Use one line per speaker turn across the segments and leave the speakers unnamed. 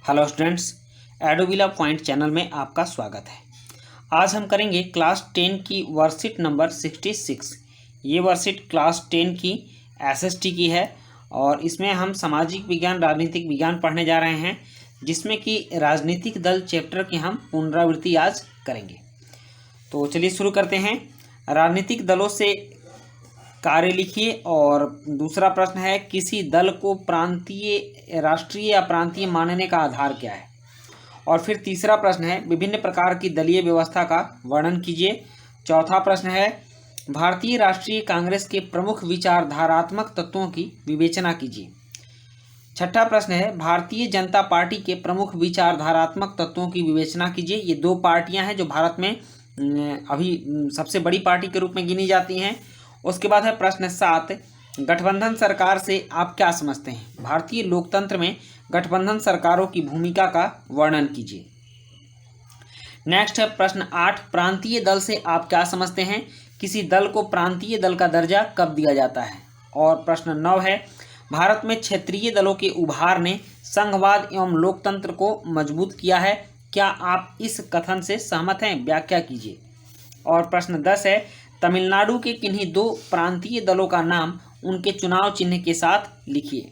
Hello students, एडोबिला point channel में आपका स्वागत है। आज हम करेंगे क्लास 10 की वर्कशीट नंबर 66। ये वर्कशीट क्लास 10 की एसएसटी की है और इसमें हम सामाजिक विज्ञान राजनीतिक विज्ञान पढ़ने जा रहे हैं, जिसमें कि राजनीतिक दल चैप्टर की हम पुनरावृत्ति आज करेंगे। तो चलिए शुरू करते हैं। राजनीतिक दलों से कार्य लिखिए और दूसरा प्रश्न है, किसी दल को प्रांतीय, राष्ट्रीय या प्रांतीय मानने का आधार क्या है। और फिर तीसरा प्रश्न है, विभिन्न प्रकार की दलीय व्यवस्था का वर्णन कीजिए। चौथा प्रश्न है, भारतीय राष्ट्रीय कांग्रेस के प्रमुख विचारधारात्मक तत्वों की विवेचना कीजिए। छठा प्रश्न है, भारतीय जनता पार्टी के प्रमुख विचारधारात्मक तत्वों की विवेचना कीजिए। ये दो पार्टियां हैं जो भारत में अभी सबसे बड़ी पार्टी के रूप में गिनी जाती हैं। उसके बाद है प्रश्न 7, गठबंधन सरकार से आप क्या समझते हैं। भारतीय लोकतंत्र में गठबंधन सरकारों की भूमिका का वर्णन कीजिए। नेक्स्ट है प्रश्न 8, प्रांतीय दल से आप क्या समझते हैं। किसी दल को प्रांतीय दल का दर्जा कब दिया जाता है। और प्रश्न 9 है, भारत में क्षेत्रीय दलों के उभार ने संघवाद एवं लोकतंत्र को मजबूत किया है। क्या आप इस कथन से सहमत हैं, व्याख्या कीजिए। और प्रश्न 10 है, तमिलनाडु के किन्हीं दो प्रांतीय दलों का नाम उनके चुनाव चिन्ह के साथ लिखिए।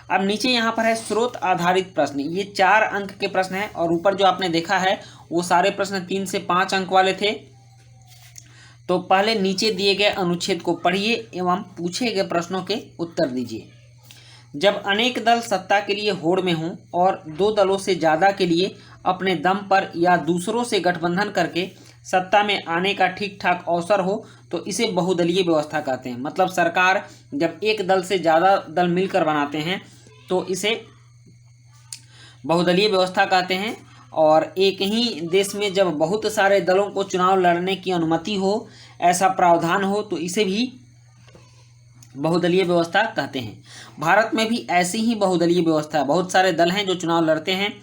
अब नीचे यहाँ पर है स्रोत आधारित प्रश्न। ये 4 अंक के प्रश्न हैं और ऊपर जो आपने देखा है वो सारे प्रश्न 3 से 5 अंक वाले थे। तो पहले नीचे दिए गए अनुच्छेद को पढ़िए एवं पूछे गए प्रश्नों के उत्तर दीजिए। जब अनेक दल सत्ता के लिए होड़ में हों और दो दलों से ज़्यादा के लिए अपने दम पर या दूसरों से गठबंधन करके सत्ता में आने का ठीक ठाक अवसर हो तो इसे बहुदलीय व्यवस्था कहते हैं। मतलब सरकार जब एक दल से ज़्यादा दल मिलकर बनाते हैं तो इसे बहुदलीय व्यवस्था कहते हैं। और एक ही देश में जब बहुत सारे दलों को चुनाव लड़ने की अनुमति हो, ऐसा प्रावधान हो, तो इसे भी बहुदलीय व्यवस्था कहते हैं। भारत में भी ऐसी ही बहुदलीय व्यवस्था है। बहुत सारे दल हैं जो चुनाव लड़ते हैं।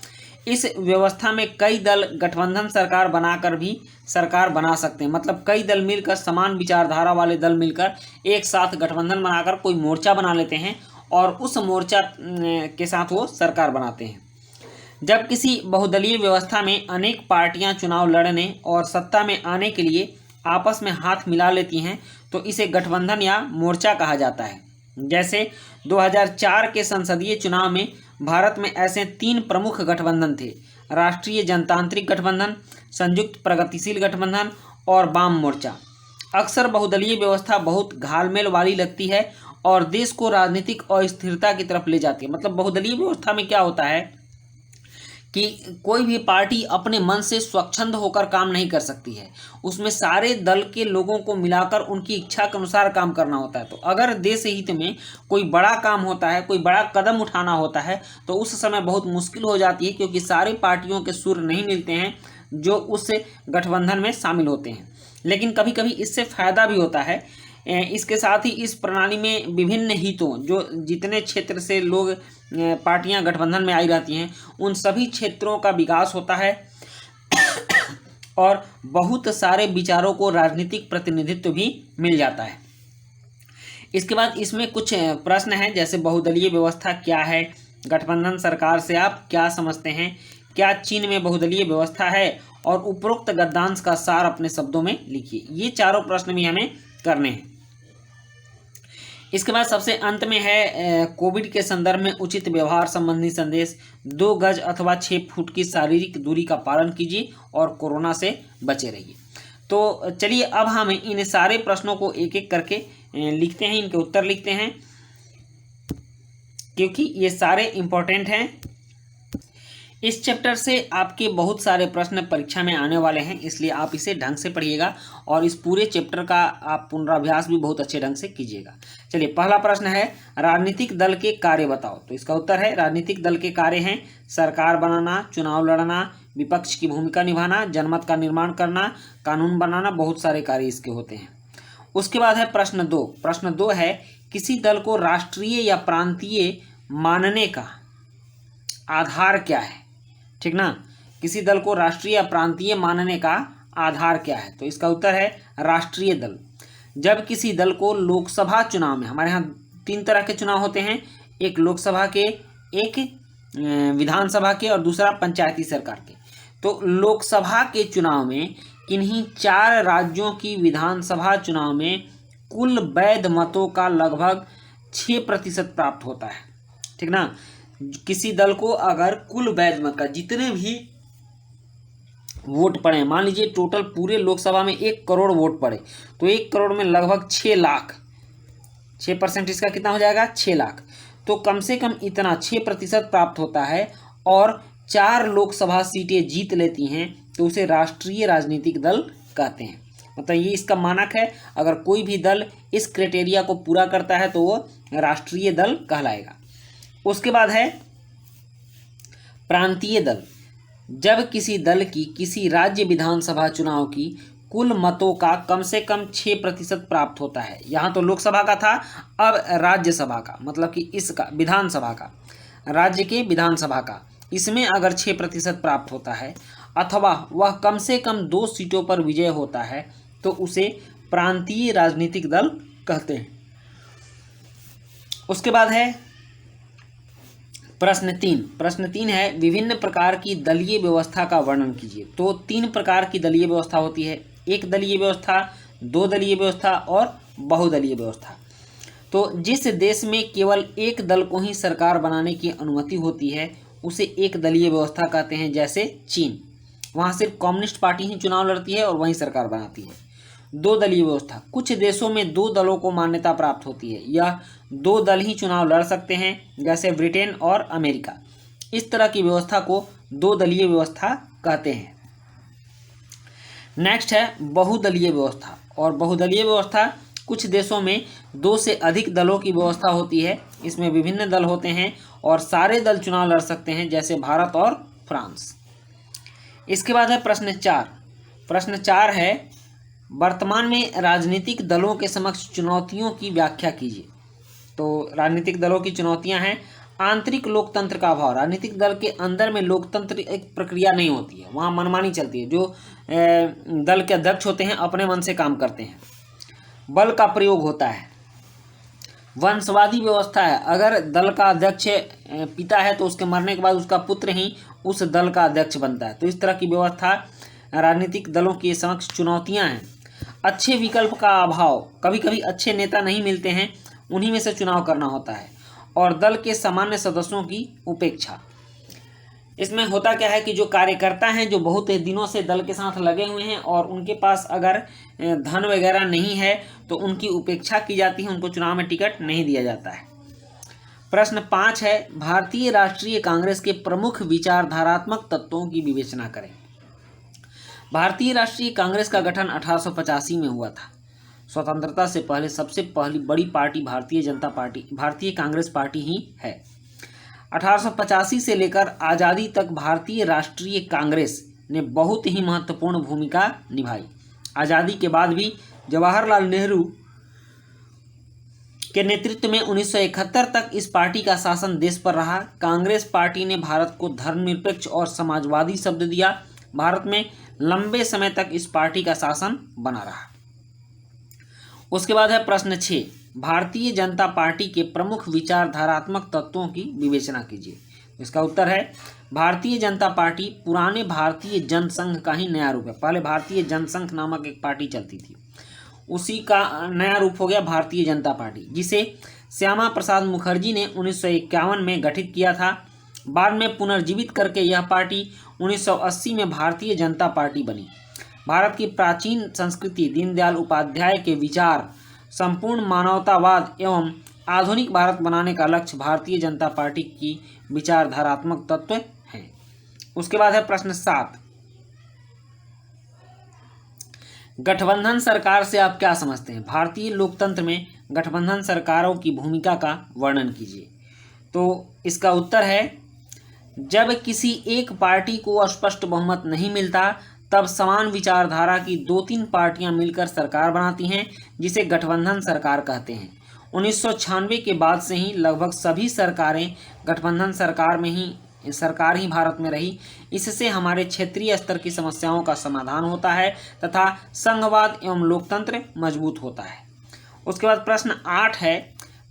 इस व्यवस्था में कई दल गठबंधन सरकार बनाकर भी सरकार बना सकते हैं। मतलब कई दल मिलकर, समान विचारधारा वाले दल मिलकर एक साथ गठबंधन बनाकर कोई मोर्चा बना लेते हैं और उस मोर्चा के साथ वो सरकार बनाते हैं। जब किसी बहुदलीय व्यवस्था में अनेक पार्टियां चुनाव लड़ने और सत्ता में आने के लिए आपस में हाथ मिला लेती हैं तो इसे गठबंधन या मोर्चा कहा जाता है। जैसे 2004 के संसदीय चुनाव में भारत में ऐसे 3 प्रमुख गठबंधन थे, राष्ट्रीय जनतांत्रिक गठबंधन, संयुक्त प्रगतिशील गठबंधन और वाम मोर्चा। अक्सर बहुदलीय व्यवस्था बहुत घालमेल वाली लगती है और देश को राजनीतिक अस्थिरता की तरफ ले जाती है। मतलब बहुदलीय व्यवस्था में क्या होता है कि कोई भी पार्टी अपने मन से स्वच्छंद होकर काम नहीं कर सकती है। उसमें सारे दल के लोगों को मिलाकर उनकी इच्छा के अनुसार काम करना होता है। तो अगर देश हित में कोई बड़ा काम होता है, कोई बड़ा कदम उठाना होता है, तो उस समय बहुत मुश्किल हो जाती है, क्योंकि सारी पार्टियों के सुर नहीं मिलते हैं जो उस गठबंधन में शामिल होते हैं। लेकिन कभी कभी इससे फायदा भी होता है। इसके साथ ही इस प्रणाली में विभिन्न हितों, जो जितने क्षेत्र से लोग पार्टियां गठबंधन में आई रहती हैं, उन सभी क्षेत्रों का विकास होता है और बहुत सारे विचारों को राजनीतिक प्रतिनिधित्व भी मिल जाता है। इसके बाद इसमें कुछ प्रश्न हैं, जैसे बहुदलीय व्यवस्था क्या है, गठबंधन सरकार से आप क्या समझते हैं, क्या चीन में बहुदलीय व्यवस्था है, और उपरोक्त गद्यांश का सार अपने शब्दों में लिखिए। ये चारों प्रश्न भी हमें करने हैं। इसके बाद सबसे अंत में है, कोविड के संदर्भ में उचित व्यवहार संबंधी संदेश। 2 गज अथवा 6 फुट की शारीरिक दूरी का पालन कीजिए और कोरोना से बचे रहिए। तो चलिए अब हम इन सारे प्रश्नों को एक एक करके लिखते हैं, इनके उत्तर लिखते हैं, क्योंकि ये सारे इम्पोर्टेंट हैं। इस चैप्टर से आपके बहुत सारे प्रश्न परीक्षा में आने वाले हैं, इसलिए आप इसे ढंग से पढ़िएगा और इस पूरे चैप्टर का आप पुनराभ्यास भी बहुत अच्छे ढंग से कीजिएगा। चलिए, पहला प्रश्न है, राजनीतिक दल के कार्य बताओ। तो इसका उत्तर है, राजनीतिक दल के कार्य हैं सरकार बनाना, चुनाव लड़ना, विपक्ष की भूमिका निभाना, जनमत का निर्माण करना, कानून बनाना, बहुत सारे कार्य इसके होते हैं। उसके बाद है प्रश्न 2। प्रश्न 2 है, किसी दल को राष्ट्रीय या प्रांतीय मानने का आधार क्या है। ठीक ना, किसी दल को राष्ट्रीय या प्रांतीय मानने का आधार क्या है। तो इसका उत्तर है राष्ट्रीय दल। जब किसी दल को लोकसभा चुनाव में, हमारे यहाँ 3 तरह के चुनाव होते हैं, एक लोकसभा के, एक विधानसभा के और दूसरा पंचायती सरकार के। तो लोकसभा के चुनाव में किन्हीं 4 राज्यों की विधानसभा चुनाव में कुल वैध मतों का लगभग 6% प्राप्त होता है, ठीक ना। किसी दल को अगर कुल वैध मत का जितने भी वोट पड़े, मान लीजिए टोटल पूरे लोकसभा में 1 करोड़ वोट पड़े, तो 1 करोड़ में लगभग 6 लाख, 6% इसका कितना हो जाएगा, 6 लाख। तो कम से कम इतना 6% प्राप्त होता है और 4 लोकसभा सीटें जीत लेती हैं, तो उसे राष्ट्रीय राजनीतिक दल कहते हैं। मतलब ये इसका मानक है, अगर कोई भी दल इस क्राइटेरिया को पूरा करता है तो वो राष्ट्रीय दल कहलाएगा। उसके बाद है प्रांतीय दल। जब किसी दल की किसी राज्य विधानसभा चुनाव की कुल मतों का कम से कम 6% प्राप्त होता है। यहाँ तो लोकसभा का था, अब राज्यसभा का, मतलब कि इसका विधानसभा का, राज्य के विधानसभा का, इसमें अगर 6% प्राप्त होता है अथवा वह कम से कम 2 सीटों पर विजय होता है तो उसे प्रांतीय राजनीतिक दल कहते हैं। उसके बाद है प्रश्न 3। प्रश्न 3 है विभिन्न प्रकार की दलीय व्यवस्था का वर्णन कीजिए। तो 3 प्रकार की दलीय व्यवस्था होती है, एक दलीय व्यवस्था, 2 दलीय व्यवस्था और बहुदलीय व्यवस्था। तो जिस देश में केवल एक दल को ही सरकार बनाने की अनुमति होती है उसे एक दलीय व्यवस्था कहते हैं, जैसे चीन, वहाँ सिर्फ कम्युनिस्ट पार्टी ही चुनाव लड़ती है और वहीं सरकार बनाती है। 2 दलीय व्यवस्था, कुछ देशों में 2 दलों को मान्यता प्राप्त होती है, यह 2 दल ही चुनाव लड़ सकते हैं, जैसे ब्रिटेन और अमेरिका। इस तरह की व्यवस्था को 2 दलीय व्यवस्था कहते हैं। नेक्स्ट है बहुदलीय व्यवस्था। और बहुदलीय व्यवस्था कुछ देशों में 2 से अधिक दलों की व्यवस्था होती है, इसमें विभिन्न दल होते हैं और सारे दल चुनाव लड़ सकते हैं, जैसे भारत और फ्रांस। इसके बाद है प्रश्न 4। प्रश्न 4 है वर्तमान में राजनीतिक दलों के समक्ष चुनौतियों की व्याख्या कीजिए। तो राजनीतिक दलों की चुनौतियां हैं आंतरिक लोकतंत्र का अभाव। राजनीतिक दल के अंदर में लोकतंत्र एक प्रक्रिया नहीं होती है, वहाँ मनमानी चलती है, जो दल के अध्यक्ष होते हैं अपने मन से काम करते हैं। बल का प्रयोग होता है, वंशवादी व्यवस्था है, अगर दल का अध्यक्ष पिता है तो उसके मरने के बाद उसका पुत्र ही उस दल का अध्यक्ष बनता है। तो इस तरह की व्यवस्था राजनीतिक दलों के समक्ष चुनौतियां हैं। अच्छे विकल्प का अभाव, कभी कभी अच्छे नेता नहीं मिलते हैं, उन्हीं में से चुनाव करना होता है। और दल के सामान्य सदस्यों की उपेक्षा। इसमें होता क्या है कि जो कार्यकर्ता हैं जो बहुत दिनों से दल के साथ लगे हुए हैं और उनके पास अगर धन वगैरह नहीं है तो उनकी उपेक्षा की जाती है, उनको चुनाव में टिकट नहीं दिया जाता है। प्रश्न 5 है भारतीय राष्ट्रीय कांग्रेस के प्रमुख विचारधारात्मक तत्वों की विवेचना करें। भारतीय राष्ट्रीय कांग्रेस का गठन 1885 में हुआ था। स्वतंत्रता से पहले सबसे पहली बड़ी पार्टी भारतीय जनता पार्टी, भारतीय कांग्रेस पार्टी ही है। 1885 से लेकर आज़ादी तक भारतीय राष्ट्रीय कांग्रेस ने बहुत ही महत्वपूर्ण भूमिका निभाई। आज़ादी के बाद भी जवाहरलाल नेहरू के नेतृत्व में 1971 तक इस पार्टी का शासन देश पर रहा। कांग्रेस पार्टी ने भारत को धर्मनिरपेक्ष और समाजवादी शब्द दिया। भारत में लंबे समय तक इस पार्टी का शासन बना रहा। उसके बाद है प्रश्न 6, भारतीय जनता पार्टी के प्रमुख विचारधारात्मक तत्वों की विवेचना कीजिए। इसका उत्तर है भारतीय जनता पार्टी पुराने भारतीय जनसंघ का ही नया रूप है। पहले भारतीय जनसंघ नामक एक पार्टी चलती थी, उसी का नया रूप हो गया भारतीय जनता पार्टी, जिसे श्यामा प्रसाद मुखर्जी ने 1951 में गठित किया था। बाद में पुनर्जीवित करके यह पार्टी 1980 में भारतीय जनता पार्टी बनी। भारत की प्राचीन संस्कृति, दीनदयाल उपाध्याय के विचार, संपूर्ण मानवतावाद एवं आधुनिक भारत बनाने का लक्ष्य भारतीय जनता पार्टी की विचारधारात्मक तत्व हैं। उसके बाद है प्रश्न 7, गठबंधन सरकार से आप क्या समझते हैं? भारतीय लोकतंत्र में गठबंधन सरकारों की भूमिका का वर्णन कीजिए। तो इसका उत्तर है जब किसी एक पार्टी को स्पष्ट बहुमत नहीं मिलता तब समान विचारधारा की 2-3 पार्टियां मिलकर सरकार बनाती हैं, जिसे गठबंधन सरकार कहते हैं। 1996 के बाद से ही लगभग सभी सरकारें गठबंधन सरकार ही भारत में रही। इससे हमारे क्षेत्रीय स्तर की समस्याओं का समाधान होता है तथा संघवाद एवं लोकतंत्र मजबूत होता है। उसके बाद प्रश्न 8 है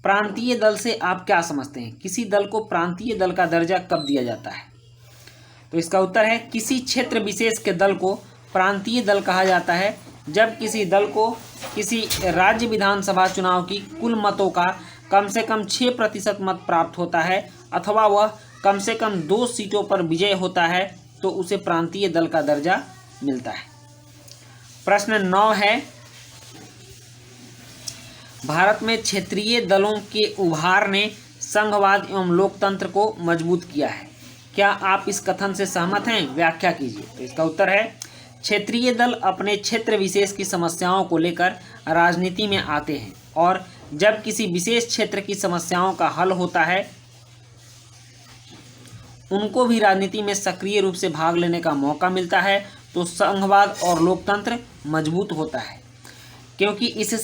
प्रांतीय दल से आप क्या समझते हैं? किसी दल को प्रांतीय दल का दर्जा कब दिया जाता है? तो इसका उत्तर है किसी क्षेत्र विशेष के दल को प्रांतीय दल कहा जाता है जब किसी दल को किसी राज्य विधानसभा चुनाव की कुल मतों का कम से कम 6% मत प्राप्त होता है अथवा वह कम से कम 2 सीटों पर विजय होता है तो उसे प्रांतीय दल का दर्जा मिलता है। प्रश्न 9 है, भारत में क्षेत्रीय दलों के उभार ने संघवाद एवं लोकतंत्र को मजबूत किया है। क्या आप इस कथन से सहमत हैं? व्याख्या कीजिए। तो इसका उत्तर है क्षेत्रीय दल अपने क्षेत्र विशेष की समस्याओं को लेकर राजनीति में आते हैं और जब किसी विशेष क्षेत्र की समस्याओं का हल होता है उनको भी राजनीति में सक्रिय रूप से भाग लेने का मौका मिलता है तो संघवाद और लोकतंत्र मजबूत होता है क्योंकि इससे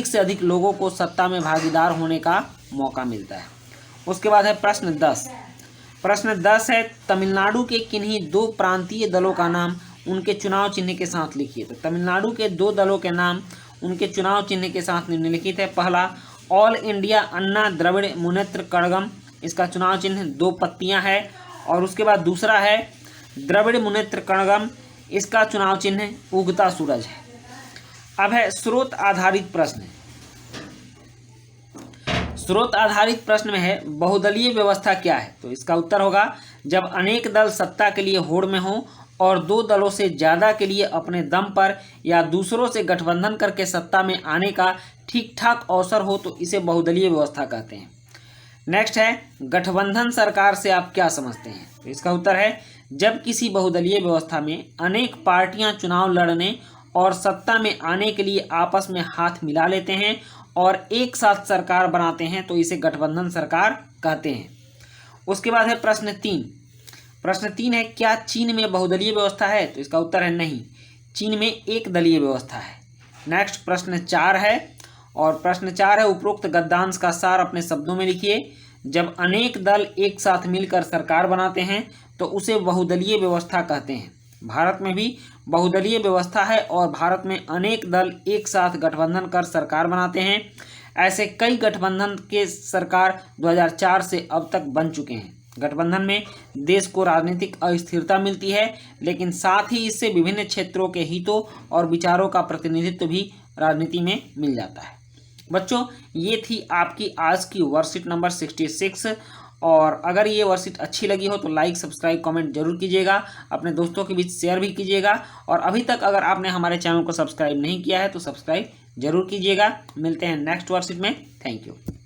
से अधिक लोगों को सत्ता में भागीदार होने का मौका मिलता है। उसके बाद है प्रश्न 10। प्रश्न 10 है, तमिलनाडु के किन्हीं 2 प्रांतीय दलों का नाम उनके चुनाव चिन्ह के साथ लिखिए। तो तमिलनाडु के 2 दलों के नाम उनके चुनाव चिन्ह के साथ निम्नलिखित है। पहला, ऑल इंडिया अन्ना द्रविड़ मुनेत्र कड़गम, इसका चुनाव चिन्ह 2 पत्तियां है। और उसके बाद दूसरा है द्रविड़ मुनेत्र कड़गम, इसका चुनाव चिन्ह उगता सूरज है। अब है स्रोत आधारित प्रश्न। स्रोत आधारित प्रश्न में है बहुदलीय व्यवस्था क्या है? तो इसका उत्तर होगा जब अनेक दल सत्ता के लिए होड़ में हो और 2 दलों से ज़्यादा के लिए अपने दम पर या दूसरों से गठबंधन करके सत्ता में आने का ठीक ठाक अवसर हो तो इसे बहुदलीय व्यवस्था कहते हैं। नेक्स्ट है गठबंधन सरकार से आप क्या समझते हैं? तो इसका उत्तर है जब किसी बहुदलीय व्यवस्था में अनेक पार्टियां चुनाव लड़ने और सत्ता में आने के लिए आपस में हाथ मिला लेते हैं और एक साथ सरकार बनाते हैं तो इसे गठबंधन सरकार कहते हैं। उसके बाद है प्रश्न 3। प्रश्न 3 है, क्या चीन में बहुदलीय व्यवस्था है? तो इसका उत्तर है नहीं, चीन में एक दलीय व्यवस्था है। नेक्स्ट प्रश्न 4 है और प्रश्न 4 है उपरोक्त गद्यांश का सार अपने शब्दों में लिखिए। जब अनेक दल एक साथ मिलकर सरकार बनाते हैं तो उसे बहुदलीय व्यवस्था कहते हैं। भारत में भी बहुदलीय व्यवस्था है और भारत में अनेक दल एक साथ गठबंधन कर सरकार बनाते हैं। ऐसे कई गठबंधन के सरकार 2004 से अब तक बन चुके हैं। गठबंधन में देश को राजनीतिक अस्थिरता मिलती है लेकिन साथ ही इससे विभिन्न क्षेत्रों के हितों और विचारों का प्रतिनिधित्व भी राजनीति में मिल जाता है। बच्चों, ये थी आपकी आज की वर्कशीट नंबर 66 और अगर ये वर्कशीट अच्छी लगी हो तो लाइक सब्सक्राइब कमेंट जरूर कीजिएगा, अपने दोस्तों के बीच शेयर भी कीजिएगा और अभी तक अगर आपने हमारे चैनल को सब्सक्राइब नहीं किया है तो सब्सक्राइब जरूर कीजिएगा। मिलते हैं नेक्स्ट वर्कशीट में। Thank you.